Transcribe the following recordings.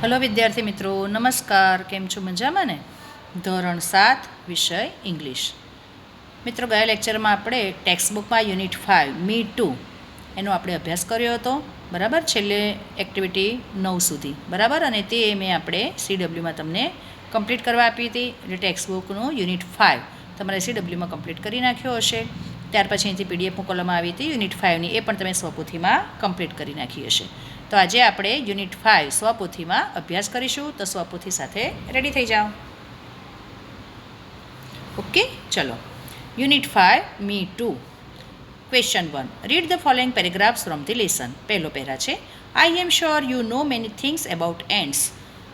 Hello વિદ્યાર્થી મિત્રો, નમસ્કાર. કેમ છો? મજામાં ને? ધોરણ 7 વિષય ઇંગ્લિશ. મિત્રો, ગયા લેક્ચરમાં આપણે ટેક્સ્ટબુકમાં યુનિટ 5 મી ટુ એનો આપણે અભ્યાસ કર્યો હતો, બરાબર. છેલ્લે એક્ટિવિટી 9 સુધી, બરાબર. અને તે મેં આપણે CWમાં તમને કમ્પ્લીટ કરવા આપી હતી. એટલે ટેક્સ્ટબુકનું યુનિટ 5 તમારે CWમાં કમ્પ્લીટ કરી નાખ્યો હશે. ત્યાર પછી અહીંથી PDF મોકલવામાં આવી હતી યુનિટ 5ની, એ પણ તમે સ્વપોથીમાં કમ્પ્લીટ કરી નાખી હશે. તો આજે આપણે યુનિટ 5 સ્વપોથીમાં અભ્યાસ કરીશું. તો સ્વપોથી સાથે રેડી થઈ જાઓ. ઓકે, ચલો. યુનિટ 5 મી ટુ. Question 1. Read the following paragraphs from the lesson. પહેલો પેરા છે, I am sure you know many things about ants.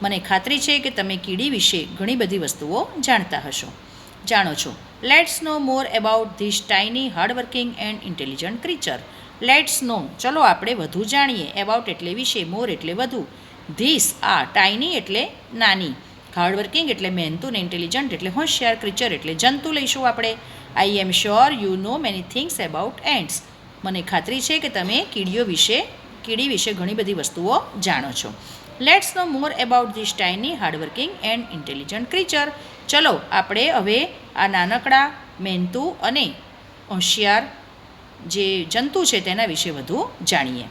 મને ખાતરી છે કે તમે કીડી વિશે ઘણી બધી વસ્તુઓ જાણો છો. Let's know more about this tiny hardworking and intelligent creature. Let's know, ચલો આપણે વધુ જાણીએ. એબાઉટ એટલે વિશે, મોર એટલે વધુ, ધીસ આ, ટાઇની એટલે નાની, હાર્ડવર્કિંગ એટલે મહેનતુ, ને ઇન્ટેલિજન્ટ એટલે હોશિયાર, ક્રીચર એટલે જંતુ લઈશું આપણે. I am sure you know many things about ants. મને ખાતરી છે કે તમે કીડી વિશે ઘણી બધી વસ્તુઓ જાણો છો. Let's know more about this tiny hardworking and intelligent creature. ચલો આપણે હવે આ નાનકડા, મહેનતુ અને હોશિયાર જે જંતુ છે તેના વિશે વધુ જાણીએ.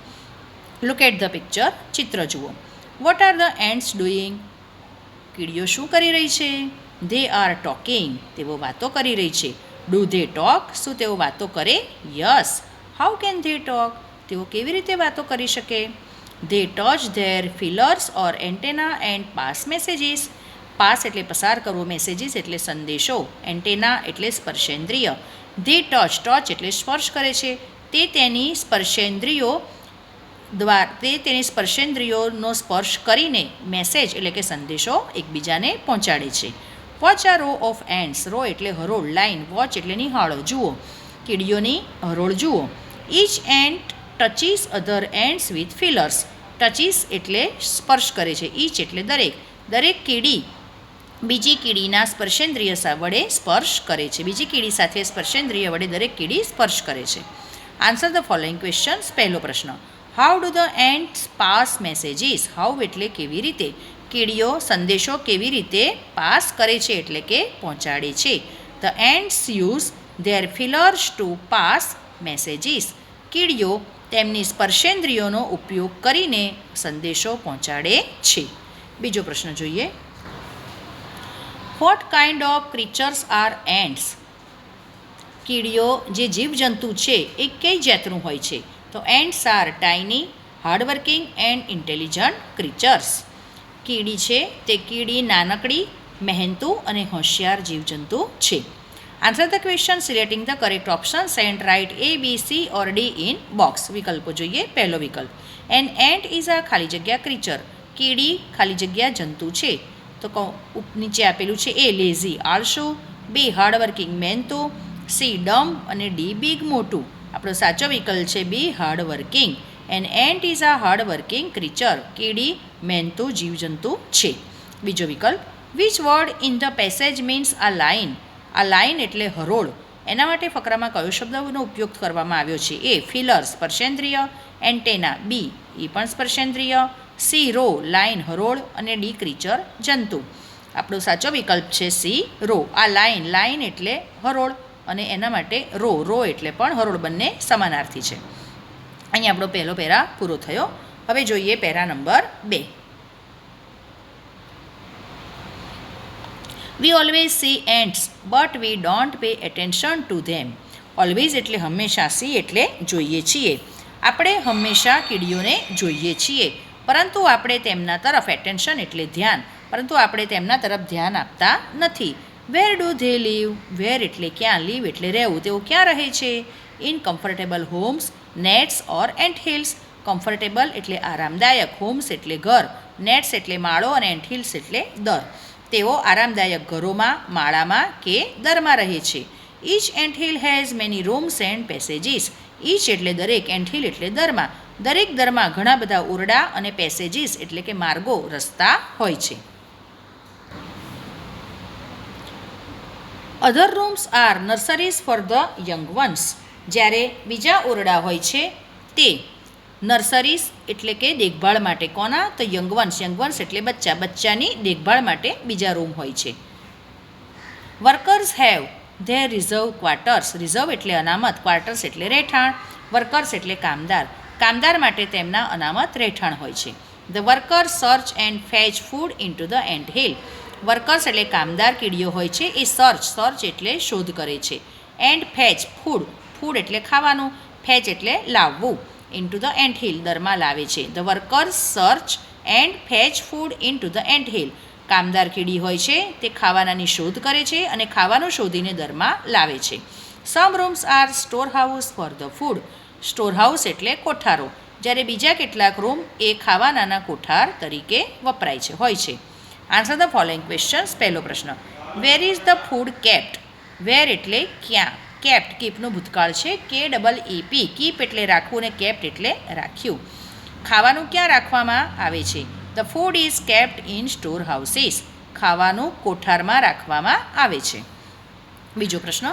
Look at the picture. ચિત્ર જુઓ. What are the ants doing. કીડીઓ શું કરી રહી છે? They are talking. તેઓ વાતો કરી રહી છે. Do they talk. શું તેઓ વાતો કરે? Yes. How can they talk. તેઓ કેવી રીતે વાતો કરી શકે? They touch their feelers or antenna and pass messages. Pass એટલે પસાર કરવો, મેસેજીસ એટલે સંદેશો, એન્ટેના એટલે સ્પર્શેન્દ્રિય. ધે ટચ એટલે સ્પર્શ કરે છે. તે તેની સ્પર્શેન્દ્રિયોનો સ્પર્શ કરીને મેસેજ એટલે કે સંદેશો એકબીજાને પહોંચાડે છે. વોચ આ રો ઓફ એન્ડ્સ. રો એટલે હરોળ, લાઇન. વોચ એટલે નિહાળો, જુઓ. કીડીઓની હરોળ જુઓ. Each ant touches other ants with feelers. Touches એટલે સ્પર્શ કરે છે. ઈચ એટલે દરેક કીડી બીજી કીડીના સ્પર્શેન્દ્રિય વડે સ્પર્શ કરે છે. બીજી કીડી સાથે સ્પર્શેન્દ્રિય વડે દરેક કીડી સ્પર્શ કરે છે. Answer the following questions. પહેલો પ્રશ્ન, how do the ends pass messages. How એટલે કેવી રીતે. કીડીઓ સંદેશો કેવી રીતે પાસ કરે છે એટલે કે પહોંચાડે છે. The ants use their feelers to pass messages. કીડીઓ તેમની સ્પર્શેન્દ્રિયોનો ઉપયોગ કરીને સંદેશો પહોંચાડે છે. બીજો પ્રશ્ન જોઈએ. What kind of creatures are ants. કીડીઓ જે જીવજંતુ છે એ કઈ જાતનું હોય છે? તો ants are tiny, hardworking and intelligent creatures. કીડી છે તે કીડી નાનકડી, મહેનતુ અને હોશિયાર જીવજંતુ છે. Answer the question selecting the correct options and write A, B, C or D in box. વિકલ્પો જોઈએ. પહેલો વિકલ્પ, એન એન્ટ ઇઝ અ ખાલી જગ્યા ક્રીચર. કીડી ખાલી જગ્યા જંતુ છે. તો નીચે આપેલું છે A લેઝી, આળસુ, B હાર્ડવર્કિંગ, મહેનતુ, C ડમ અને D બિગ, મોટું. આપણો સાચો વિકલ્પ છે B hardworking. An ant is a hardworking creature. કીડી મહેનતુ જીવજંતુ છે. બીજો વિકલ્પ, which word in the passage means a line. આ લાઇન એટલે હરોળ. એના માટે ફકરામાં કયો શબ્દનો ઉપયોગ કરવામાં આવ્યો છે? A ફિલર સ્પર્શેન્દ્રિય, એન્ટેના B એ પણ સ્પર્શેન્દ્રિય, C રો લાઇન હરોળ અને D ક્રીચર જંતુ. આપણો સાચો વિકલ્પ છે C રો. આ લાઇન એટલે હરોળ અને એના માટે રો એટલે પણ હરોળ, બંને સમાનાર્થી છે. અહીં આપણો પહેલો પેરા પૂરો થયો. હવે જોઈએ para number 2. We always see ants, but we don't pay attention to them. Always એટલે હંમેશા, see એટલે જોઈએ છીએ. આપણે હંમેશા કીડીઓને જોઈએ છીએ, પરંતુ આપણે તેમના તરફ, એટેન્શન એટલે ધ્યાન, પરંતુ આપણે તેમના તરફ ધ્યાન આપતા નથી. Where do they live. Where એટલે ક્યાં, લીવ એટલે રહેવું. તેઓ ક્યાં રહે છે? In comfortable homes, nests or ant hills. Comfortable એટલે આરામદાયક, હોમ્સ એટલે ઘર, નેટ્સ એટલે માળો અને એન્ટ હિલ્સ એટલે દર. તેઓ આરામદાયક ઘરોમાં, માળામાં કે દરમાં રહે છે. Each ant hill has many rooms and passages. Each એટલે દરેક, એન્ટ હિલ એટલે દરમાં. દરેક દરમાં ઘણા બધા ઓરડા અને પેસેજીસ એટલે કે માર્ગો, રસ્તા હોય છે. Other rooms are nurseries for the young ones. જ્યારે બીજા ઓરડા હોય છે તે નર્સરીસ એટલે કે દેખભાળ માટે કોના? તો યંગવન્સ. યંગવન્સ એટલે બચ્ચા. બચ્ચાની દેખભાળ માટે બીજા રૂમ હોય છે. Workers have there reserve quarters. Reserve એટલે અનામત, ક્વાર્ટર્સ એટલે રહેઠાણ. વર્કર્સ એટલે કામદાર. કામદાર માટે તેમના અનામત રહેઠાણ હોય છે. The workers search and fetch food into the ant hill. Workers એટલે કામદાર કીડીઓ હોય છે, એ સર્ચ એટલે શોધ કરે છે. એન્ડ ફેચ ફૂડ એટલે ખાવાનું, ફેચ એટલે લાવવું. ઇન્ટુ ધ એન્ટ હિલ દરમાં લાવે છે. The workers search and fetch food into the ant hill. કામદાર કીડી હોય છે, તે ખાવાનાની શોધ કરે છે અને ખાવાનું શોધીને દરમાં લાવે છે. Some rooms are store house for the food. Store house એટલે કોઠારો, જ્યારે બીજા કેટલાક રૂમ એ ખાવાનાના કોઠાર તરીકે વપરાય છે હોય છે. Answer the following questions. પહેલો પ્રશ્ન, where is the food kept? Where એટલે ક્યાં, કેપ્ટ કીપનું ભૂતકાળ છે, KEEP. કીપ એટલે રાખવું અને કેપ્ટ એટલે રાખ્યું. ખાવાનું ક્યાં રાખવામાં આવે છે? The food is kept in store houses. ખાવાનું કોઠારમાં રાખવામાં આવે છે. બીજો પ્રશ્ન,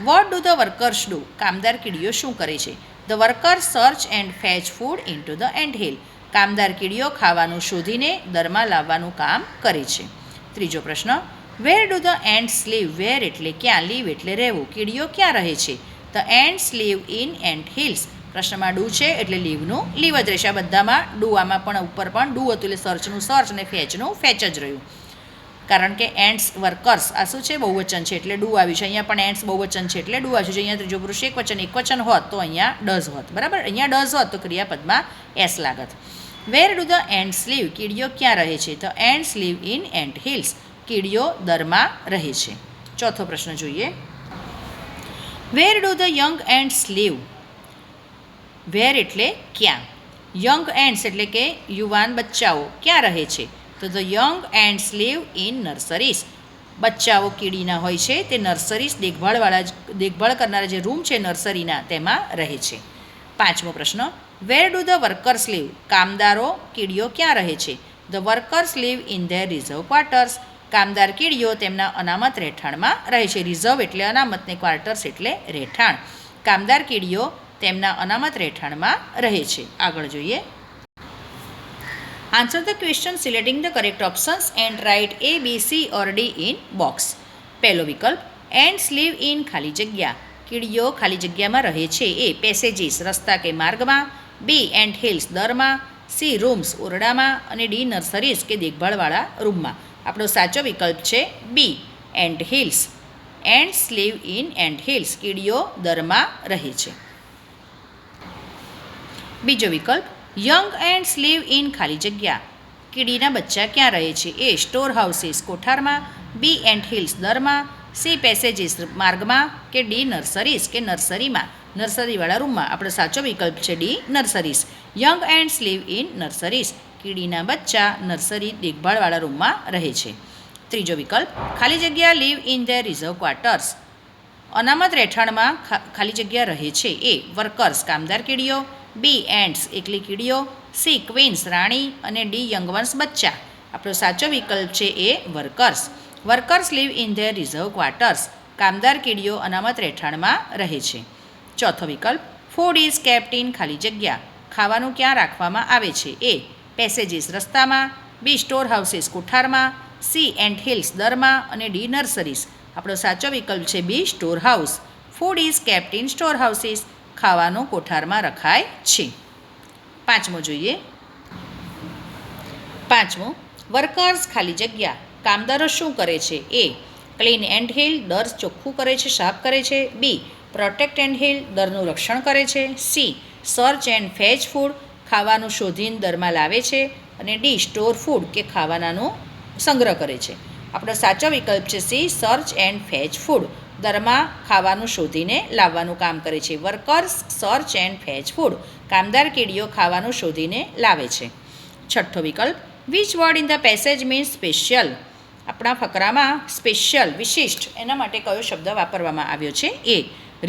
what do the workers do? કામદાર કીડીઓ શું કરે છે? The workers search and fetch food into the ant hill. કામદાર કીડીઓ ખાવાનું શોધીને દરમાં લાવવાનું કામ કરે છે. ત્રીજો પ્રશ્ન, where do the ants live? Where એટલે ક્યાં, લીવ એટલે રહેવું. કીડીઓ ક્યાં રહે છે? The ants live in ant hills. પ્રશ્નમાં ડુ છે એટલે લીવનું લીવ જ રહેશે. આ બધામાં ડુ, આમાં પણ ઉપર પણ ડુ હતું એટલે સર્ચનું સર્ચ અને ફેચનું ફેચ જ રહ્યું. કારણ કે એન્ડ્સ વર્કર્સ આ શું છે? બહુવચન છે એટલે ડુ આવ્યું છે. અહીંયા પણ એન્ડ્સ બહુવચન છે એટલે ડુ આવ્યું છે. અહીંયા ત્રીજો પુરુષ એકવચન હોત તો અહીંયા ડઝ હોત. બરાબર, અહીંયા ડઝ હોત તો ક્રિયાપદમાં એસ લાગત. Where do the ants live? કીડીઓ ક્યાં રહે છે? The ants live in ant hills. કીડીઓ દરમાં રહે છે. ચોથો પ્રશ્ન જોઈએ, where do the young ants live? Where એટલે ક્યાં, યંગ એન્ડ્સ એટલે કે યુવાન બચ્ચાઓ ક્યાં રહે છે? તો the young ants live in nurseries. બચ્ચાઓ કીડીના હોય છે, તે નર્સરીસ દેખભાળ કરનારા જે રૂમ છે નર્સરીના તેમાં રહે છે. પાંચમો પ્રશ્ન, where do the workers live? કામદારો કીડીઓ ક્યાં રહે છે? The workers live in their reserve quarters. કામદાર કીડીઓ તેમના અનામત રહેઠાણમાં રહે છે. રિઝર્વ એટલે અનામતને ક્વાર્ટર્સ એટલે રહેઠાણ. કામદાર કીડીઓ તેમના અનામત રહેઠાણમાં રહે છે. આગળ જોઈએ, answer the question selecting the correct options and write A, B, C or D in box. પહેલો વિકલ્પ, એન્ડ્સ લીવ ઇન ખાલી જગ્યા. કીડીઓ ખાલી જગ્યામાં રહે છે. A, પેસેજીસ રસ્તા કે માર્ગમાં. B, એન્ટ હિલ્સ દરમાં. C, રૂમ્સ ઓરડામાં. અને D, નર્સરીઝ કે દેખભાળવાળા રૂમમાં. આપણો સાચો વિકલ્પ છે B, ant hills. Ants live in ant hills. કીડીઓ દરમાં રહે છે. બીજો વિકલ્પ, યંગ એન્ડ્સ લીવ ઇન ખાલી જગ્યા. કીડીના બચ્ચા ક્યાં રહે છે? A, સ્ટોર હાઉસીસ કોઠારમાં. B, એન્ટ હિલ્સ દરમાં. C, પેસેજીસ માર્ગમાં. કે D, નર્સરીઝ કે નર્સરીમાં, નર્સરીવાળા રૂમમાં. આપણો સાચો વિકલ્પ છે D, nurseries. Young ants live in nurseries. કીડીના બચ્ચા નર્સરી દેખભાળવાળા રૂમમાં રહે છે. ત્રીજો વિકલ્પ, ખાલી જગ્યા leave in their reserve quarters. અનામત રહેઠાણમાં ખાલી જગ્યા રહે છે. A, વર્કર્સ કામદાર કીડીઓ. B, એન્ડ્સ એકલી કીડીઓ. C, ક્વીન્સ રાણી. અને D, યંગવન્સ બચ્ચા. આપણો સાચો વિકલ્પ છે A, workers. Workers live in their reserve quarters. કામદાર કીડીઓ અનામત રહેઠાણમાં રહે છે. ચોથો વિકલ્પ, ફૂડ ઇઝ કેપ્ટ ઇન ખાલી જગ્યા. ખાવાનું ક્યાં રાખવામાં આવે છે? A, પેસેજીસ રસ્તામાં. B, સ્ટોર હાઉસીસ કોઠારમાં. C, એન્ટ હિલ્સ દરમાં. અને D, નર્સરીઝ. આપણો સાચો વિકલ્પ છે B, store house. Food is kept in store houses. ખાવાનું કોઠારમાં રખાય છે. પાંચમો જોઈએ, પાંચમું, વર્કર્સ ખાલી જગ્યા. કામદારો શું કરે છે? A, ક્લીન એન્ટ હિલ દર ચોખ્ખું કરે છે, સાફ કરે છે. B, પ્રોટેક્ટ એન્ટ હિલ દરનું રક્ષણ કરે છે. C, search and fetch food ખાવાનું શોધીને દરમાં લાવે છે. અને D, સ્ટોર ફૂડ કે ખાવાનાનું સંગ્રહ કરે છે. આપણો સાચો વિકલ્પ છે C, search and fetch food દરમાં ખાવાનું શોધીને લાવવાનું કામ કરે છે. Workers search and fetch food. કામદાર કીડીઓ ખાવાનું શોધીને લાવે છે. છઠ્ઠો વિકલ્પ, which word in the passage means special. આપણા ફકરામાં સ્પેશિયલ વિશિષ્ટ એના માટે કયો શબ્દ વાપરવામાં આવ્યો છે? A,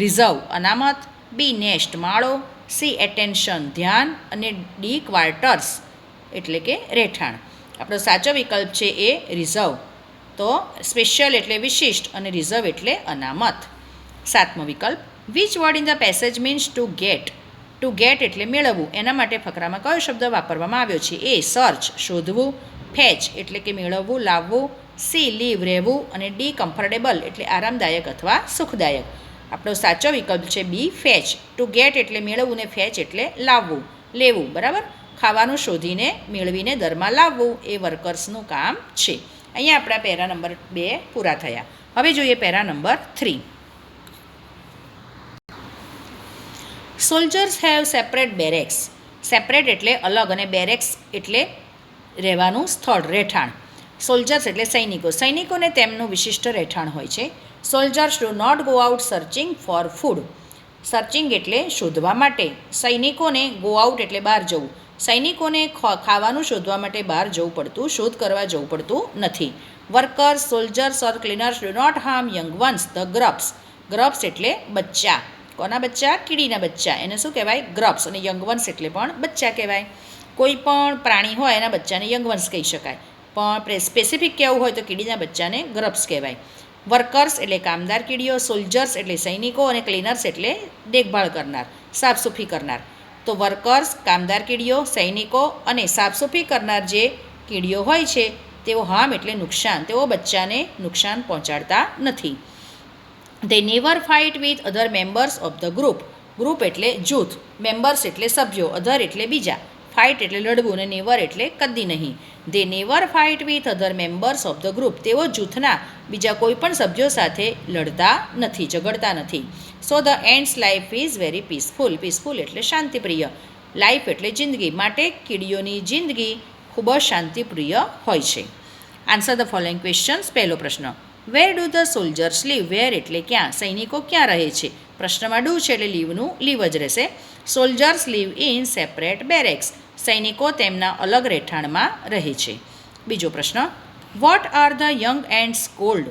રિઝર્વ અનામત. B, નેસ્ટ માળો. C, એટેન્શન ધ્યાન. અને D, ક્વાર્ટર્સ એટલે કે રહેઠાણ. આપણો સાચો વિકલ્પ છે A, રિઝર્વ. તો સ્પેશિયલ એટલે વિશિષ્ટ અને રિઝર્વ એટલે અનામત. સાતમો વિકલ્પ, which word in the passage means to gate. Two gate એટલે મેળવવું, એના માટે ફકરામાં કયો શબ્દ વાપરવામાં આવ્યો છે? એ સર્ચ શોધવું, ફેચ એટલે કે મેળવવું લાવવું, સી લીવ રહેવું, અને ડી કમ્ફર્ટેબલ એટલે આરામદાયક અથવા સુખદાયક. આપણો સાચો વિકલ્પ છે બી ફેચ. ટુ ગેટ એટલે મેળવવું ને ફેચ એટલે લાવવું લેવું. બરાબર, ખાવાનું શોધીને મેળવીને દરમાં લાવવું એ વર્કર્સનું કામ છે. અહીંયા આપણા પેરા નંબર 2 પૂરા થયા. હવે જોઈએ para number 3. Soldiers have separate બેરેક્સ. Separate એટલે અલગ અને બેરેક્સ એટલે રહેવાનું સ્થળ, રહેઠાણ. સોલ્જર્સ એટલે સૈનિકો. સૈનિકોને તેમનું વિશિષ્ટ રહેઠાણ હોય છે. Soldiers do not go out searching for food. Searching એટલે શોધવા માટે. સૈનિકોને ગો આઉટ એટલે બહાર જવું. સૈનિકોને ખાવાનું શોધવા માટે બહાર જવું પડતું, શોધ કરવા જવું પડતું નથી. Workers, soldiers or cleaners do not harm young ones the grubs. Grubs એટલે બચ્ચા. કોના બચ્ચા? કીડીના બચ્ચા. એને શું કહેવાય? ગ્રબ્સ. અને યંગ વન્સ એટલે પણ બચ્ચા કહેવાય. કોઈ પણ પ્રાણી હોય એના બચ્ચાને યંગ વન્સ કહી શકાય, પણ સ્પેસિફિક કહેવું હોય તો કીડીના બચ્ચાને ગ્રબ્સ કહેવાય. વર્કર્સ એટલે કામદાર કીડીઓ, સોલ્જર્સ એટલે સૈનિકો, અને ક્લીનર્સ એટલે દેખભાળ કરનાર, સાફસૂફી કરનાર. તો વર્કર્સ કામદાર કીડીઓ, સૈનિકો અને સાફસૂફી કરનાર જે કીડીઓ હોય છે તેઓ હાર્મ એટલે નુકસાન, તેઓ બચ્ચાને નુકસાન પહોંચાડતા નથી. They never fight with other members of the group. Group એટલે જૂથ, મેમ્બર્સ એટલે સભ્યો, અધર એટલે બીજા, ફાઇટ એટલે લડવું, અને નેવર એટલે કદી નહીં. They never fight with other members of the group. તેઓ જૂથના બીજા કોઈ પણ સભ્યો સાથે લડતા નથી, ઝઘડતા નથી. So the ants life is very peaceful. Peaceful એટલે શાંતિપ્રિય, લાઈફ એટલે જિંદગી, માટે કીડીઓની જિંદગી ખૂબ જ શાંતિપ્રિય હોય છે. Answer the following questions. પહેલો પ્રશ્ન, where do the soldiers live. Where એટલે ક્યાં, સૈનિકો ક્યાં રહે છે? પ્રશ્નમાં ડુ છે એટલે લીવનું લીવ જ રહેશે. Soldiers live in separate barracks. સૈનિકો તેમના અલગ રહેઠાણમાં રહે છે. બીજો પ્રશ્ન, what are the young ants called.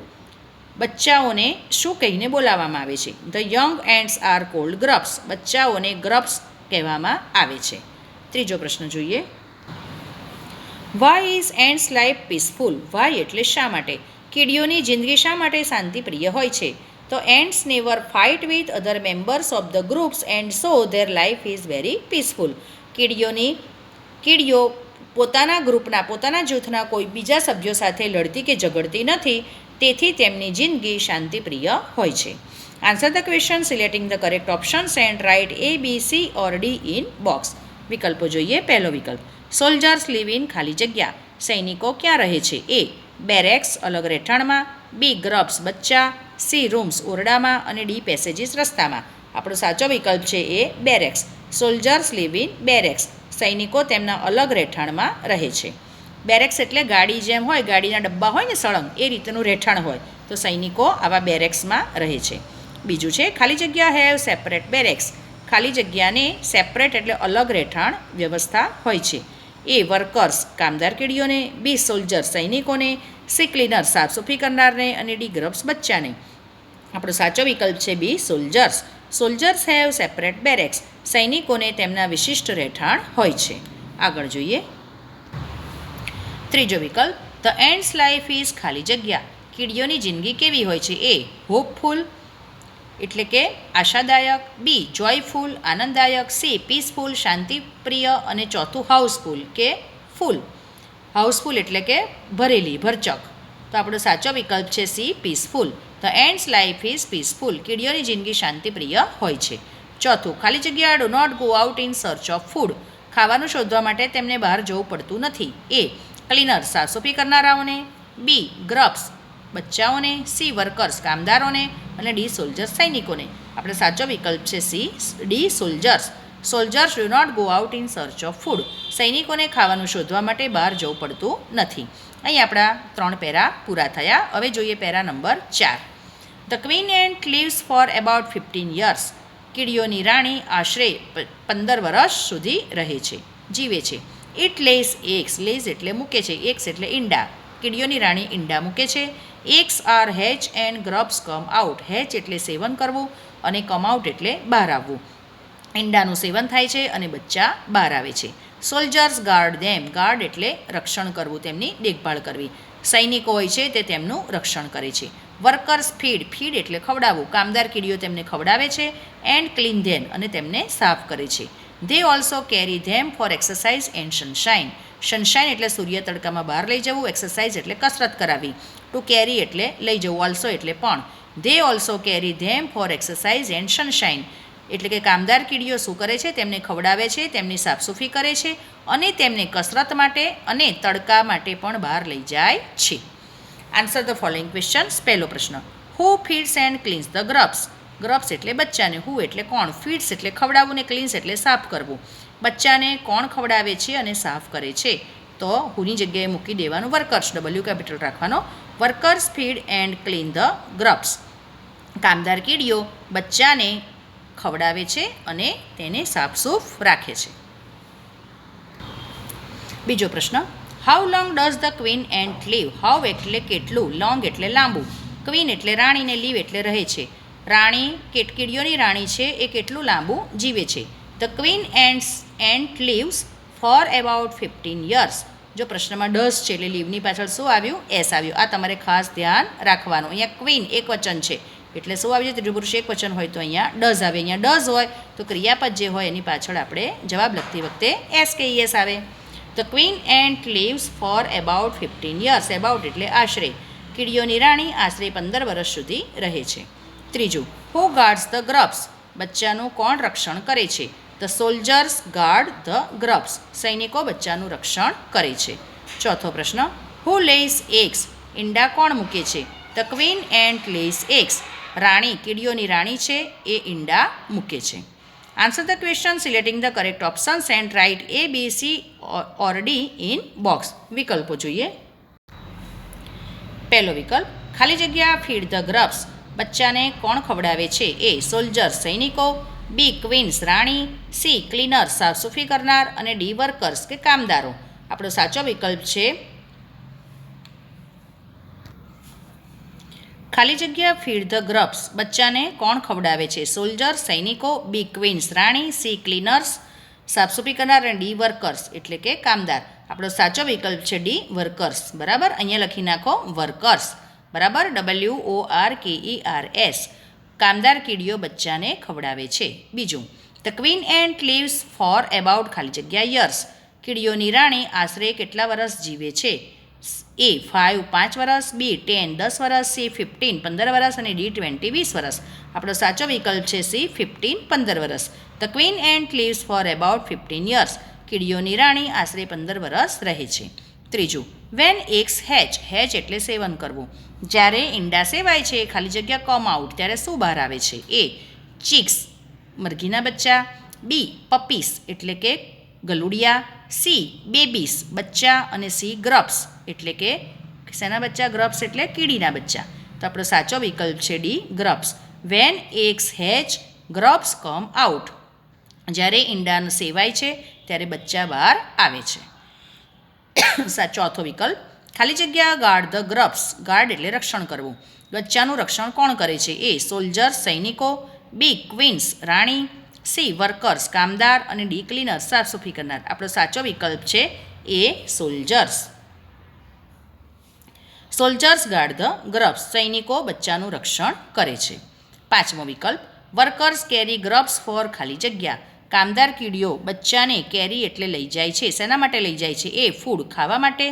બચ્ચાઓને શું કહીને બોલાવવામાં આવે છે? The young ants are called grubs. બચ્ચાઓને ગ્રબ્સ કહેવામાં આવે છે. ત્રીજો પ્રશ્ન જોઈએ, why is ants life peaceful. Why એટલે શા માટે, કીડીઓની જિંદગી શા માટે શાંતિપ્રિય હોય છે? તો ants never fight with other members of the groups and so their life is very peaceful. કીડીઓ પોતાના ગ્રુપના, પોતાના જૂથના કોઈ બીજા સભ્યો સાથે લડતી કે ઝઘડતી નથી, તેથી તેમની જિંદગી શાંતિપ્રિય હોય છે. Answer the question selecting the correct options and write A, B, C or D in box. વિકલ્પો જોઈએ. પહેલો વિકલ્પ, સોલ્જર્સ લીવ ઇન ખાલી જગ્યા. સૈનિકો ક્યાં રહે છે? એ બેરેક્સ અલગ રહેઠાણમાં, બી ગ્રબ્સ બચ્ચા, સી રૂમ્સ ઓરડામાં, અને ડી પેસેજીસ રસ્તામાં. આપણો સાચો વિકલ્પ છે A barracks. Soldiers live in barracks. સૈનિકો તેમના અલગ રહેઠાણમાં રહે છે. બેરેક્સ એટલે ગાડી જેમ હોય, ગાડીના ડબ્બા હોય ને સળંગ, એ રીતનું રહેઠાણ હોય, તો સૈનિકો આવા બેરેક્સમાં રહે છે. બીજું છે ખાલી જગ્યા હેવ સેપરેટ બેરેક્સ. ખાલી જગ્યાને સેપરેટ એટલે અલગ રહેઠાણ વ્યવસ્થા હોય છે. એ વર્કર્સ કામદાર કીડીઓને, બી સોલ્જર્સ સૈનિકોને, સી ક્લીનર સાફસૂફી કરનારને, અને ડી ગ્રબ્સ બચ્ચાને. આપણો સાચો વિકલ્પ છે B soldiers. Soldiers have separate barracks. સૈનિકોને તેમના વિશિષ્ટ રહેઠાણ હોય છે. આગળ જોઈએ. ત્રીજો વિકલ્પ, ધ એન્ડ્સ લાઈફ ઇઝ ખાલી જગ્યા. કીડીઓની જિંદગી કેવી હોય છે? એ હોપફુલ એટલે કે આશાદાયક, બી જોયફુલ આનંદદાયક, સી પીસફુલ શાંતિપ્રિય, અને ચોથું હાઉસફુલ કે ફૂલ. હાઉસફુલ એટલે કે ભરેલી, ભરચક. તો આપણો સાચો વિકલ્પ છે C peaceful. The ants life is peaceful. કીડીઓની જિંદગી શાંતિપ્રિય હોય છે. ચોથું, ખાલી જગ્યા do not go out in search of food. ખાવાનું શોધવા માટે તેમને બહાર જવું પડતું નથી. એ ક્લીનર સાફસૂફી કરનારાઓને, બી ગ્રબ્સ બચ્ચાઓને, સી વર્કર્સ કામદારોને, અને ડી સોલ્જર્સ સૈનિકોને. આપણે સાચો વિકલ્પ છે C D soldiers. Soldiers do not go out in search of food. સૈનિકોને ખાવાનું શોધવા માટે બહાર જવું પડતું નથી. અહીં આપણા 3 પેરા પૂરા થયા. હવે જોઈએ para number 4. The queen ant lives for about 15 years. કીડીઓની રાણી આશરે 15 વર્ષ સુધી રહે છે, જીવે છે. It lays eggs. લેઝ એટલે મૂકે છે, એગ્સ એટલે ઈંડા. કીડીઓની રાણી ઈંડા મૂકે છે. Eggs are hatch and grubs come out. Hatch એટલે સેવન કરવું, અને કમ આઉટ એટલે બહાર આવવું. ઈંડાનું સેવન થાય છે અને બચ્ચા બહાર આવે છે. સોલ્જર્સ ગાર્ડ ધેમ. ગાર્ડ એટલે રક્ષણ કરવું, તેમની દેખભાળ કરવી. સૈનિકો હોય છે તે તેમનું રક્ષણ કરે છે. Workers feed. ફીડ એટલે ખવડાવવું. કામદાર કીડીઓ તેમને ખવડાવે છે. એન્ડ ક્લીન ધેન, અને તેમને સાફ કરે છે. They also carry them four exercise and sunshine. Sunshine એટલે સૂર્ય તડકામાં બહાર લઈ જવું, એક્સરસાઇઝ એટલે કસરત કરાવી, ટુ કેરી એટલે લઈ જવું, ઓલ્સો એટલે પણ. They also carry them four exercise and sunshine એટલે કે કામદાર કીડીઓ શું કરે છે? તેમને ખવડાવે છે, તેમની સાફસૂફી કરે છે અને તેમને કસરત માટે અને તડકા માટે પણ બહાર લઈ જાય છે. Answer the following questions. પહેલો પ્રશ્ન, હુ feeds and cleanse the grubs? Grubs એટલે બચ્ચાને, હુ એટલે કોણ, ફીડ્સ એટલે ખવડાવવું ને ક્લીન્સ એટલે સાફ કરવું. બચ્ચાને કોણ ખવડાવે છે અને સાફ કરે છે? તો હુની જગ્યાએ મૂકી દેવાનું વર્કર્સ, ડબલ્યુ કેપિટલ રાખવાનો. Workers feed and clean the grubs. કામદાર કીડીઓ બચ્ચાને ખવડાવે છે અને તેને સાફસૂફ રાખે છે. બીજો પ્રશ્ન, how long does the queen ant live? How એટલે કેટલું, લોંગ એટલે લાંબુ, ક્વીન એટલે રાણી ને લીવ એટલે રહે છે. રાણી કીડીઓની રાણી છે એ કેટલું લાંબુ જીવે છે? The queen ant lives for about 15 years. જો પ્રશ્નમાં ડઝ છે એટલે લીવની પાછળ શું આવ્યું? એસ આવ્યું. આ તમારે ખાસ ધ્યાન રાખવાનું. અહીંયા ક્વીન એક વચન છે એટલે શું આવી જાય? ત્રીજું પુરુષ એક વચન હોય તો અહીંયા ડઝ આવે. અહીંયા ડઝ હોય તો ક્રિયાપદ જે હોય એની પાછળ આપણે જવાબ લખતી વખતે એસ કે ઈએસ આવે. The queen ant lives for about 15 years. About એટલે આશરે. કીડીઓની રાણી આશરે 15 વર્ષ સુધી રહે છે. ત્રીજું, હુ ગાર્ડ્સ ધ ગ્રબ્સ? બચ્ચાનું કોણ રક્ષણ કરે છે? The soldiers guard the grubs. સૈનિકો બચ્ચાનું રક્ષણ કરે છે. ચોથો પ્રશ્ન, હુ લેઝ એગ્સ? ઈંડા કોણ મૂકે છે? The queen ant lays eggs. રાણી કીડીઓની રાણી છે એ ઈંડા મૂકે છે. Answer the question selecting the correct options and write A, B, C or D in box. વિકલ્પો જોઈએ. પહેલો વિકલ્પ, ખાલી જગ્યા ફીડ ધ ગ્રબ્સ. બચ્ચાને કોણ ખવડાવે છે? એ સોલ્જર્સ સૈનિકો, બી ક્વીન્સ રાણી, સી ક્લીનર સાફસૂફી કરનાર અને ડી વર્કર્સ કે કામદારો. આપણો સાચો વિકલ્પ છે ખાલી જગ્યા ફીડ ધ ગ્રબ્સ. બચ્ચાને કોણ ખવડાવે છે? સોલ્જર્સ સૈનિકો, બી ક્વીન્સ રાણી, સી ક્લીનર્સ સાફસૂફી કરનાર અને ડી વર્કર્સ એટલે કે કામદાર. આપણો સાચો વિકલ્પ છે ડી વર્કર્સ. બરાબર, અહીંયા લખી નાખો વર્કર્સ. બરાબર, WORKERS. કામદાર કીડીઓ બચ્ચાને ખવડાવે છે. બીજું, the queen ant lives for about ખાલી જગ્યા યર્સ. કીડીઓની રાણી આશરે કેટલા વર્ષ જીવે છે? એ 5 5 વર્ષ, બી 10 10 વર્ષ, સી 15 15 વર્ષ અને ડી 20 20 વર્ષ. આપણો સાચો વિકલ્પ છે સી 15 15 વર્ષ. The queen ant lives for about 15 years. કીડીઓની રાણી આશરે 15 વર્ષ રહે છે. ત્રીજું, વેન એગ્સ હેચ. હેચ એટલે સેવન કરવું. જ્યારે ઈંડા સેવાય છે ખાલી જગ્યા કમ આઉટ ત્યારે શું બહાર આવે છે? એ ચિક્સ મરઘીના બચ્ચા, બી પપીસ એટલે કે ગલુડિયા, સી બેબીસ બચ્ચા અને સી ગ્રબ્સ એટલે કે શેના બચ્ચા? ગ્રબ્સ એટલે કીડીના બચ્ચા. તો આપણો સાચો વિકલ્પ છે D grubs. When eggs hatch grubs come out. જ્યારે ઈંડા સેવાય છે ત્યારે બચ્ચા બહાર આવે છે. ચોથો વિકલ્પ, ખાલી જગ્યા ગાર્ડ ધ ગ્રબ્સ. ગાર્ડ એટલે રક્ષણ કરવું. બચ્ચાનું રક્ષણ કોણ કરે છે? એ સોલ્જર્સ સૈનિકો, બી ક્વીન્સ રાણી, સી વર્કર્સ કામદાર અને ડી ક્લીનર સાફસૂફી કરનાર. આપણો સાચો વિકલ્પ છે A soldiers. Soldiers guard the grubs. સૈનિકો બચ્ચાનું રક્ષણ કરે છે. પાંચમો વિકલ્પ, વર્કર્સ કેરી ગ્રબ્સ ફોર ખાલી જગ્યા. કામદાર કીડીઓ બચ્ચાને કેરી એટલે લઈ જાય છે. શેના માટે લઈ જાય છે? એ ફૂડ ખાવા માટે,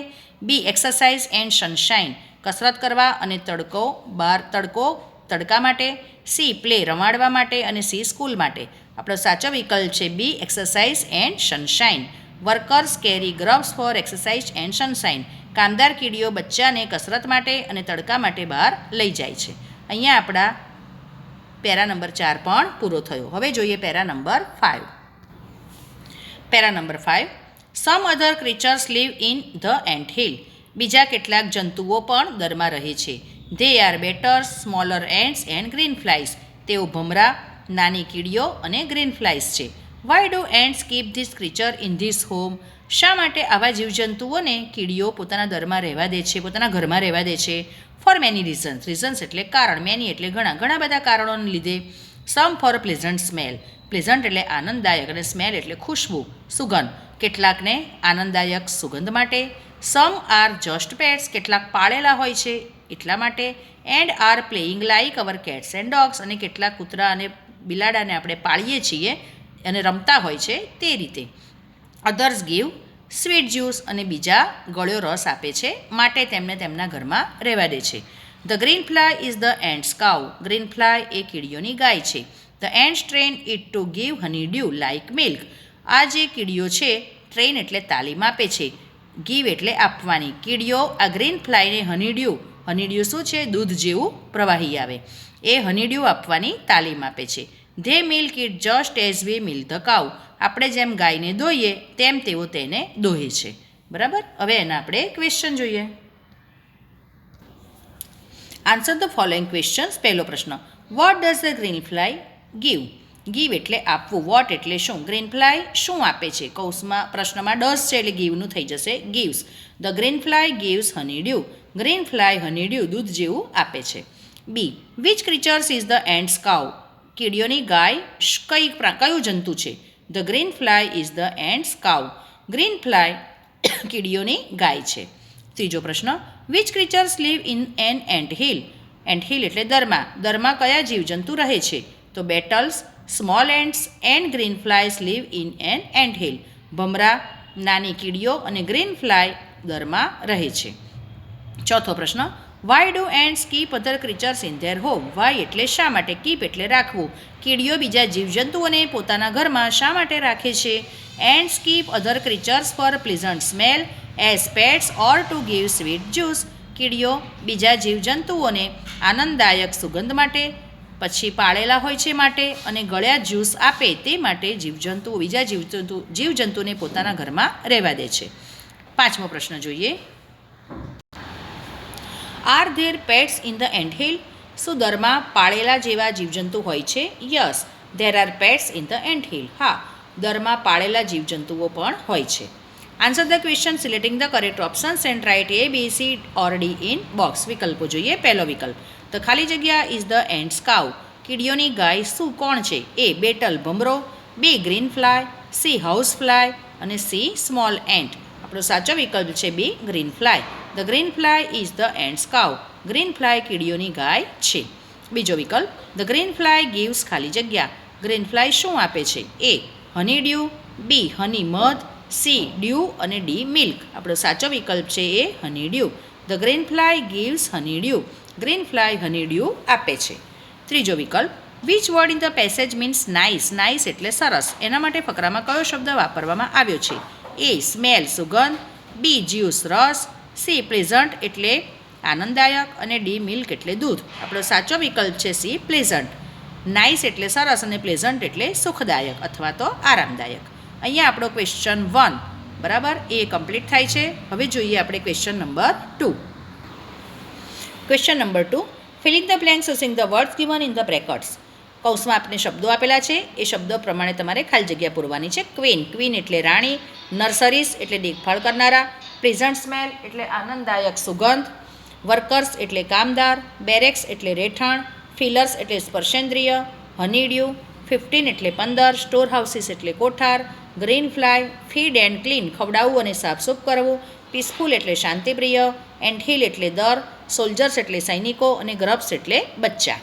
બી એક્સરસાઇઝ એન્ડ સનશાઇન કસરત કરવા અને તડકા માટે, સી પ્લે રમાડવા માટે અને સી સ્કૂલ માટે. આપણો સાચો વિકલ્પ છે B exercise and sunshine. Workers carry grubs for exercise and sunshine. કામદાર કીડીઓ બચ્ચાને કસરત માટે અને તડકા માટે બહાર લઈ જાય છે. અહીંયા આપણા પેરા નંબર 4 પણ પૂરો થયો. હવે જોઈએ para number 5. Para number 5, some other creatures live in the ant hill. બીજા કેટલાક જંતુઓ પણ દરમાં રહે છે. They are beetles, smaller ants and green flies. તેઓ ભમરા, નાની કીડીઓ અને ગ્રીન ફ્લાઇઝ છે. Why do ants keep this creature in this home. શા માટે આવા જીવજંતુઓને કીડીઓ પોતાના દરમાં રહેવા દે છે, પોતાના ઘરમાં રહેવા દે છે? For many reasons. રીઝન્સ એટલે કારણ, મેની એટલે ઘણા બધા કારણોને લીધે. સમ ફોર પ્લેઝન્ટ સ્મેલ. પ્લેઝન્ટ એટલે આનંદદાયક અને સ્મેલ એટલે ખુશ્બુ, સુગંધ. કેટલાકને આનંદદાયક સુગંધ માટે. Some are just pets. કેટલાક પાળેલા હોય છે એટલા માટે. And are playing like our cats and dogs. અને કેટલાક કૂતરા અને બિલાડાને આપણે પાળીએ છીએ અને રમતા હોય છે તે રીતે. અધર્સ ગીવ સ્વીટ જ્યુસ અને બીજા ગળ્યો રસ આપે છે, માટે તેમને તેમના ઘરમાં રહેવા દે છે. The green fly is the ants cow. Green fly એ કીડીઓની ગાય છે. The ants train it to give honey dew like milk. આ જે કીડીઓ છે, ટ્રેન એટલે તાલીમ આપે છે, ગીવ એટલે આપવાની. કીડીઓ આ ગ્રીન ફ્લાયને હનીડ્યુ શું છે? દૂધ જેવું પ્રવાહી આવે એ હનીડ્યુ આપવાની તાલીમ આપે છે. They milk it just as V milk the cow. આપણે જેમ ગાયને દોઈએ તેમ તેઓ તેને દોહે છે. બરાબર. હવે એના આપણે ક્વેશ્ચન જોઈએ. Answer the following questions. પહેલો પ્રશ્ન, what does the green fly give? Give એટલે આપવું, વોટ એટલે શું. ગ્રીન ફ્લાય શું આપે છે? કૌંસમાં પ્રશ્નમાં ડઝ છે એટલે ગીવનું થઈ જશે gives. The green fly gives honeydew. Green fly honeydew દૂધ જેવું આપે છે. B, which creatures is the ants cow? કીડીઓની ગાય કયું જંતુ છે? The green fly is the ants cow. Green fly કીડીઓની ગાય છે. ત્રીજો પ્રશ્ન, which creatures live in an ant hill? Ant hill એટલે દરમાં. દરમાં કયા જીવજંતુ રહે છે? તો beetles, small ants and green flies live in an ant hill. ભમરા, નાની કીડીઓ અને ગ્રીન ફ્લાય દરમાં રહે છે. ચોથો પ્રશ્ન, why do ants keep other creatures in their home? Why એટલે શા માટે, કીપ એટલે રાખવું. કીડીઓ બીજા જીવજંતુઓને પોતાના ઘરમાં શા માટે રાખે છે? Ants keep other creatures for pleasant smell, as pets or to give sweet juice. કીડીઓ બીજા જીવજંતુઓને આનંદદાયક સુગંધ માટે, પછી પાળેલા હોય છે માટે, અને ગળ્યા જ્યુસ આપે તે માટે બીજા જીવજંતુને પોતાના ઘરમાં રહેવા દે છે. પાંચમો પ્રશ્ન જોઈએ. Are there pets in the ant hill? શું દરમાં પાળેલા જેવા જીવજંતુ હોય છે? Yes, there are pets in the ant hill. હા, દરમાં પાળેલા જીવજંતુઓ પણ હોય છે. Answer the question selecting the correct options and write A, B, C or D in box. વિકલ્પો જોઈએ. પહેલો વિકલ્પ, ધ ખાલી જગ્યા ઇઝ ધ એન્ડ્સ કાઉ. કીડીઓની ગાય શું કોણ છે? A, બેટલ ભમરો, B, green fly, C, house fly અને C, સ્મોલ એન્ટ. આપણો સાચો વિકલ્પ છે B, green fly. The green fly is the ants cow. Green fly કીડીઓની ગાય છે. બીજો વિકલ્પ, ધ ગ્રીન ફ્લાય ગીવ્સ ખાલી જગ્યા. ગ્રીન ફ્લાય શું આપે છે? A, honey dew, B, honey મધ, C, ડ્યુ અને D, મિલ્ક. આપણો સાચો વિકલ્પ છે A honey dew. The green fly gives honey dew. Green fly honey dew આપે છે. ત્રીજો વિકલ્પ, which word in the passage means nice? Nice એટલે સરસ. એના માટે ફકરામાં કયો શબ્દ વાપરવામાં આવ્યો છે? A, સ્મેલ સુગંધ, B, જ્યુસ રસ, C, પ્લેઝન્ટ એટલે આનંદદાયક અને D, મિલ્ક એટલે દૂધ. આપણો સાચો વિકલ્પ છે C, પ્લેઝન્ટ. નાઇસ એટલે સરસ અને પ્લેઝન્ટ એટલે સુખદાયક અથવા તો આરામદાયક. અહીંયા આપણો ક્વેશ્ચન 1 બરાબર એ કમ્પ્લીટ થાય છે. હવે જોઈએ આપણે question number 2. Question number 2, filling the blanks using the words given in the brackets. કૌંસમાં આપને શબ્દો આપેલા છે, એ શબ્દો પ્રમાણે તમારે ખાલી જગ્યા પૂરવાની છે. ક્વીન, ક્વીન એટલે રાણી. નર્સરીસ એટલે દેખભાળ કરનારા. પ્રેઝન્ટ સ્મેલ એટલે આનંદદાયક સુગંધ. વર્કર્સ એટલે કામદાર. બેરેક્સ એટલે રહેઠાણ. ફિલર્સ એટલે સ્પર્શેન્દ્રિય. હનીડ્યુ 15 એટલે 15. સ્ટોર હાઉસીસ એટલે કોઠાર. Green fly feed and clean ખવડાવવું અને સાફસૂફ કરવું. પીસફુલ એટલે શાંતિપ્રિય. એન્ટ હિલ એટલે દર. સોલ્જર્સ એટલે સૈનિકો અને ગ્રબ્સ એટલે બચ્ચા.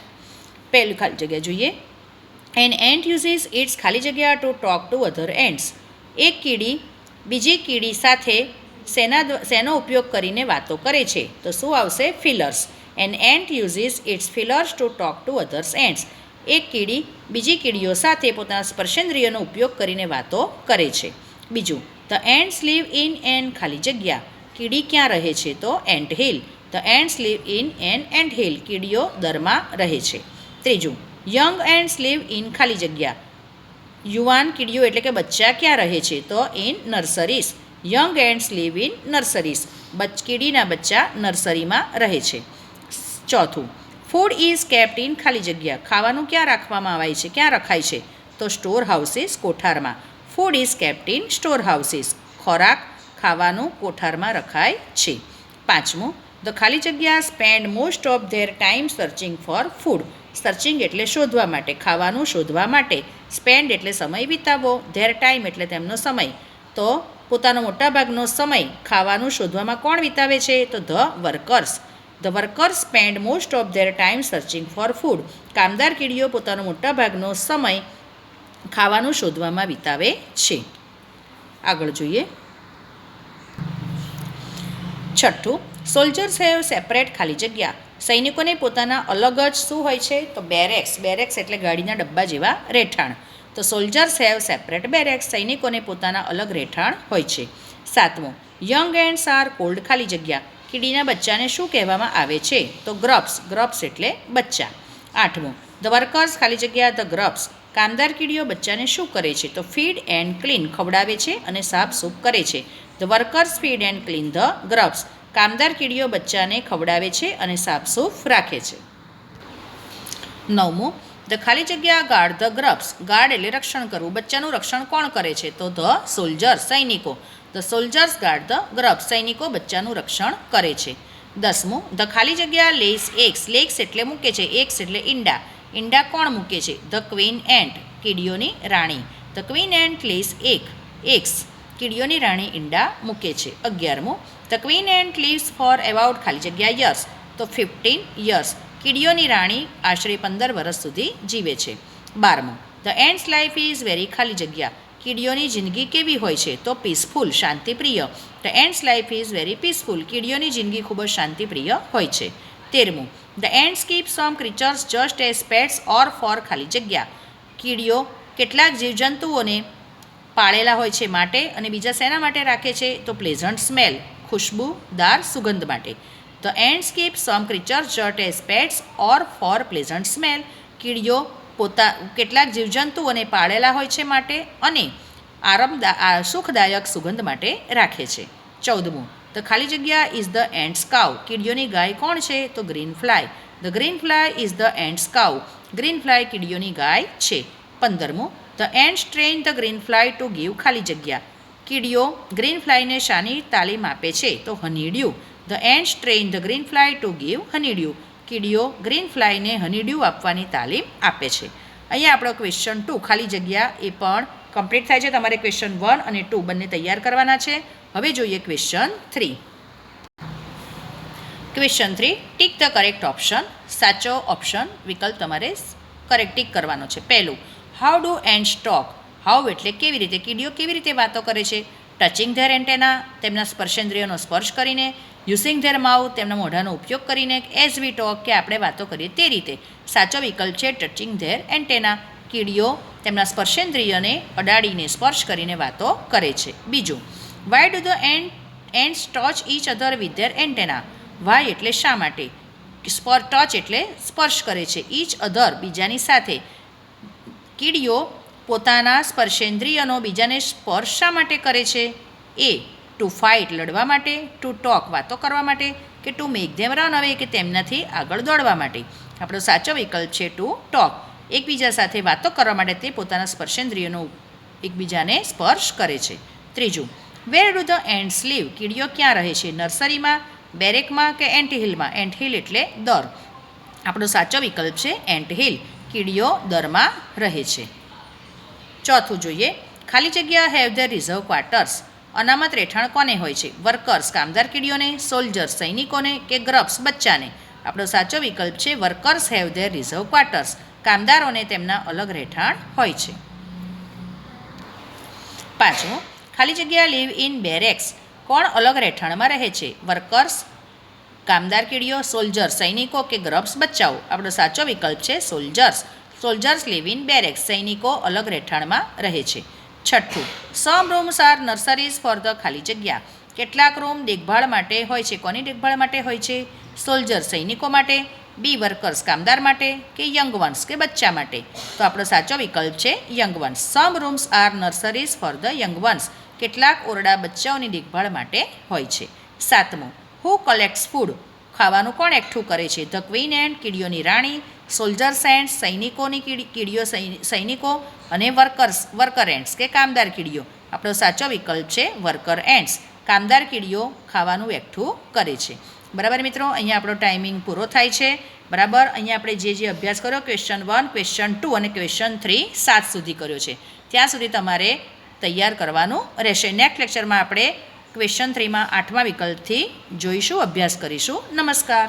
પહેલું ખાલી જગ્યા જોઈએ. એન એન્ટ યુઝિસ ઇટ્સ ખાલી જગ્યા two talk to other ants. એક કીડી બીજી કીડી સાથે શેનો ઉપયોગ કરીને વાતો કરે છે? તો શું આવશે? Feelers. An ant uses its feelers to talk to others ants. એક કીડી બીજી કીડીઓ સાથે પોતાના સ્પર્શેન્દ્રિયનો ઉપયોગ કરીને વાતો કરે છે. બીજું, the ants live in N ખાલી જગ્યા. કીડી ક્યાં રહે છે? તો ant hill. The ants live in an ant hill. કીડીઓ દરમાં રહે છે. ત્રીજું, યંગ એન્ટ્સ લીવ ઇન ખાલી જગ્યા. યુવાન કીડીઓ એટલે કે બચ્ચા ક્યાં રહે છે? તો in nurseries. Young ants live in nurseries. કીડીના બચ્ચા નર્સરીમાં રહે છે. ચોથું, ફૂડ ઇઝ કેપ્ટ ઇન ખાલી જગ્યા. ખાવાનું ક્યાં રાખવામાં આવે છે? ક્યાં રખાય છે? તો સ્ટોર હાઉસીસ કોઠારમાં. Food is kept in store houses. ખોરાક ખાવાનું કોઠારમાં રખાય છે. પાંચમું, ધ ખાલી જગ્યા spend most of their time searching for food. Searching એટલે શોધવા માટે, ખાવાનું શોધવા માટે. સ્પેન્ડ એટલે સમય વિતાવવો. ધેર ટાઈમ એટલે તેમનો સમય. તો પોતાનો મોટાભાગનો સમય ખાવાનું શોધવામાં કોણ વિતાવે છે? તો the workers. The workers spend most of their time searching for food. કામદાર કીડીઓ પોતાનો મોટાભાગનો સમય ખાવાનું શોધવામાં વિતાવે છે. આગળ જોઈએ. છઠ્ઠું, સોલ્જર્સ હેવ સેપરેટ ખાલી જગ્યા. સૈનિકોને પોતાના અલગ જ શું હોય છે? તો બેરેક્સ. બેરેક્સ એટલે ગાડીના ડબ્બા જેવા રહેઠાણ. તો સોલ્જર્સ હેવ સેપરેટ બેરેક્સ. સૈનિકોને પોતાના અલગ રહેઠાણ હોય છે. સાતમું, યંગ એન્ડ્સ આર કોલ્ડ ખાલી જગ્યા. કીડીના બચ્ચાને શું કહેવામાં આવે છે? તો ગ્રબ્સ. ગ્રબ્સ એટલે બચ્ચા. આઠમું, ધ વર્કર્સ ખાલી જગ્યા ધ ગ્રબ્સ. કામદાર કીડીઓ બચ્ચાને શું કરે છે? તો ફીડ એન્ડ ક્લીન. ખવડાવે છે અને સાફ સૂફ કરે છે. The workers feed and clean the grubs. કામદાર કીડીઓ બચ્ચાને ખવડાવે છે અને સાફસૂફ રાખે છે. નવમું, ધ ખાલી જગ્યા ગાર્ડ ધ ગ્રબ્સ. ગાર્ડ એટલે રક્ષણ કરવું. બચ્ચાનું રક્ષણ કોણ કરે છે? તો ધ સોલ્જર્સ. સૈનિકો. The soldiers guard the grubs. સૈનિકો બચ્ચાનું રક્ષણ કરે છે. દસમું, ધ ખાલી જગ્યા લેસ એગ્સ. લેગ્સ એટલે મૂકે છે. એગ્સ એટલે ઈંડા. ઈંડા કોણ મૂકે છે? The queen ant. કીડીઓની રાણી. The queen ant lays eggs. કીડીઓની રાણી ઈંડા મૂકે છે. 11મું, the queen ant lives for about ખાલી જગ્યા યર્સ. તો 15 યર્સ. કીડીઓની રાણી આશરે 15 વર્ષ સુધી જીવે છે. 12મું, the ants life is very ખાલી જગ્યા. કીડીઓની જિંદગી કેવી હોય છે? તો પીસફુલ. શાંતિપ્રિય. The ants life is very peaceful. કીડીઓની જિંદગી ખૂબ જ શાંતિપ્રિય હોય છે. 13મું, the ants keep some creatures just as pets or for ખાલી જગ્યા. કીડીઓ કેટલાક જીવજંતુઓને પાળેલા હોય છે માટે, અને બીજા શેના માટે રાખે છે? તો પ્લેઝન્ટ સ્મેલ. ખુશ્બુદાર સુગંધ માટે. The ants keep some creatures just as pets or for pleasant smell. કીડીઓ કેટલાક જીવજંતુઓને પાળેલા હોય છે માટે અને સુખદાયક સુગંધ માટે રાખે છે. 14મું, ધ ખાલી જગ્યા ઇઝ ધ એન્ડ્સ કાઉ. કીડીઓની ગાય કોણ છે? તો green fly. The green fly is the ants cow. Green fly કીડીઓની ગાય છે. 15મું, the ants train the green fly to give ખાલી જગ્યા. કીડીઓ ગ્રીન ફ્લાયને શાની તાલીમ આપે છે? તો honeydew. The ants train the green fly to give honeydew. કીડીઓ ગ્રીન ફ્લાયને હનીડ્યુ આપવાની તાલીમ આપે છે. અહીંયા આપણો ક્વેશ્ચન 2 ખાલી જગ્યા એ પણ કમ્પ્લીટ થાય છે. તમારે ક્વેશ્ચન 1 અને 2 બંને તૈયાર કરવાના છે. હવે જોઈએ question 3. Question 3, tick the correct option. સાચો ઓપ્શન વિકલ્પ તમારે કરેક્ટ ટીક કરવાનો છે. પહેલું, how do ants talk. How એટલે કેવી રીતે. કીડીઓ કેવી રીતે વાતો કરે છે? Touching their antenna. તેમના સ્પર્શેન્દ્રિયોનો સ્પર્શ કરીને. Using their mouth. તેમના મોઢાનો ઉપયોગ કરીને. એઝ વી ટોક કે આપણે વાતો કરીએ તે રીતે. સાચો વિકલ્પ છે ટચિંગ ધેર એન્ટેના. કીડીઓ તેમના સ્પર્શેન્દ્રિયને અડાડીને સ્પર્શ કરીને વાતો કરે છે. બીજું, why do the ants touch each other with their antenna. Why એટલે શા માટે. ટચ એટલે સ્પર્શ કરે છે. ઈચ અધર બીજાની સાથે. કીડીઓ પોતાના સ્પર્શેન્દ્રિયનો બીજાને સ્પર્શ શા માટે કરે છે? એ ટુ ફાઇટ લડવા માટે, ટુ ટોક વાતો કરવા માટે, કે ટુ મેક ધેમ રન અવે કે તેમનાથી આગળ દોડવા માટે. આપણો સાચો વિકલ્પ છે ટુ ટોક. એકબીજા સાથે વાતો કરવા માટે તે પોતાના સ્પર્શેન્દ્રિયનો એકબીજાને સ્પર્શ કરે છે. ત્રીજું, where do the ants live. કીડીઓ ક્યાં રહે છે? નર્સરીમાં, બેરેકમાં કે એન્ટહિલમાં. એન્ટહિલ એટલે દર. આપણો સાચો વિકલ્પ છે એન્ટહિલ. કીડીઓ દરમાં રહે છે. ચોથું જોઈએ, ખાલી જગ્યા હેવ ધેર રિઝર્વ ક્વાર્ટર્સ. અનામત રહેઠાણ કોને હોય છે? વર્કર્સ કામદાર કીડીઓને, સોલ્જર્સ સૈનિકોને કે ગ્રબ્સ બચ્ચાને. આપણો સાચો વિકલ્પ છે workers have there reserve quarters. કામદારોને તેમના અલગ રહેઠાણ હોય છે. પાંચમું, ખાલી જગ્યા લીવ ઇન બેરેક્સ. કોણ અલગ રહેઠાણમાં રહે છે? વર્કર્સ કામદાર કીડીઓ, સોલ્જર્સ સૈનિકો કે ગ્રબ્સ બચ્ચાઓ. આપણો સાચો વિકલ્પ છે soldiers. Soldiers live in barracks. સૈનિકો અલગ રહેઠાણમાં રહે છે. છઠ્ઠું, સમ rooms are nurseries for the ખાલી જગ્યા. કેટલાક રૂમ દેખભાળ માટે હોય છે. કોની દેખભાળ માટે હોય છે? સોલ્જર્સ સૈનિકો માટે, બી વર્કર્સ કામદાર માટે, કે યંગ વન્સ કે બચ્ચા માટે. તો આપણો સાચો વિકલ્પ છે young ones. Some rooms are nurseries for the young ones. કેટલાક ઓરડા બચ્ચાઓની દેખભાળ માટે હોય છે. સાતમું, હુ કલેક્ટ્સ ફૂડ. ખાવાનું કોણ એકઠું કરે છે? ધ ક્વીન એન્ડ કીડીઓની રાણી, સોલ્જર્સ એન્ડ સૈનિકોની કીડીઓ સૈનિકો, અને વર્કર એન્ડ્સ કે કામદાર કીડીઓ. આપણો સાચો વિકલ્પ છે વર્કર એન્ડ્સ. કામદાર કીડીઓ ખાવાનું એકઠું કરે છે. બરાબર મિત્રો, અહીંયા આપણો ટાઈમિંગ પૂરો થાય છે. બરાબર, અહીંયા આપણે જે અભ્યાસ કર્યો ક્વેશ્ચન 1, ક્વેશ્ચન 2 અને ક્વેશ્ચન 3 7 સુધી કર્યો છે. ત્યાં સુધી તમારે તૈયાર કરવાનું રહેશે. નેક્સ્ટ લેક્ચરમાં આપણે ક્વેશ્ચન 3માં 8મા વિકલ્પથી જોઈશું, અભ્યાસ કરીશું. નમસ્કાર.